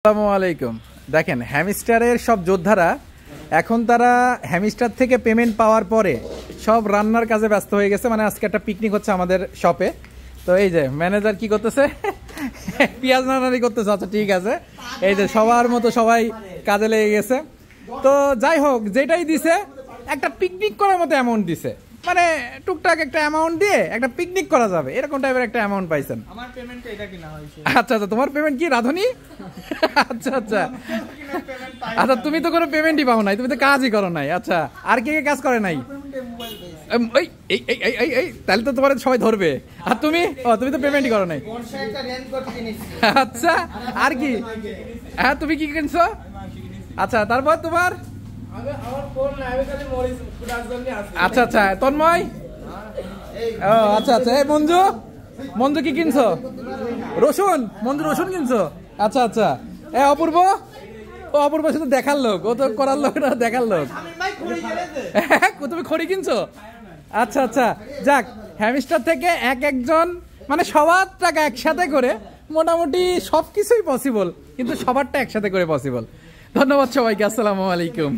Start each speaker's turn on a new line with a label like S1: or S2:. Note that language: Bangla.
S1: আসসালামু আলাইকুম। দেখেন হ্যামস্টারের সব যোদ্ধারা এখন তারা হ্যামস্টার থেকে পেমেন্ট পাওয়ার পরে সব রান্নার কাজে ব্যস্ত হয়ে গেছে। মানে আজকে একটা পিকনিক হচ্ছে আমাদের শপে। তো এই যে ম্যানেজার কি করতেছে, পেঁয়াজ নাড়ানি করতেছে। আচ্ছা ঠিক আছে, এই যে সবার মতো সবাই কাজে লেগে গেছে। তো যাই হোক, যেটাই দিছে একটা পিকনিক করার মতো অ্যামাউন্ট দিছে। মানে টুকটাক একটা অ্যামাউন্ট দিয়ে একটা পিকনিক করা যাবে এরকম টাইপের একটা অ্যামাউন্ট পাইছেন।
S2: আমার পেমেন্টটা এটা কিনা হইছে।
S1: আচ্ছা আচ্ছা, তোমার পেমেন্ট কি রাধুনি? আচ্ছা আচ্ছা আচ্ছা, তুমি তো কোনো পেমেন্টই পাও নাই, তুমি তো কাজই করো নাই। আচ্ছা, আর কে কে কাজ করে নাই? তাহলে তো তোমার সবাই ধরবে। আর তুমি তুমি তো পেমেন্টই করো নাই। আচ্ছা, আর কি? হ্যাঁ, তুমি কি কিনছো? আচ্ছা, তারপর তোমার আচ্ছা আচ্ছা তন্ময়, ও আচ্ছা আচ্ছা। এই মঞ্জু, মঞ্জু কি কিনছো? রসুন, মঞ্জু রসুন কিনছো? আচ্ছা আচ্ছা। এ অপূর্ব, ও অপূর্ব শুধু দেখার লোক, ও তো করার লোক না, দেখার লোক। তুমি খড়ি কিনছো? আচ্ছা আচ্ছা, যাক, হ্যামস্টার থেকে এক একজন মানে সবার টাকা একসাথে করে মোটামুটি সবকিছুই পসিবল, কিন্তু সবারটা একসাথে করে পসিবল। ধন্যবাদ সবাইকে, আসসালামু আলাইকুম।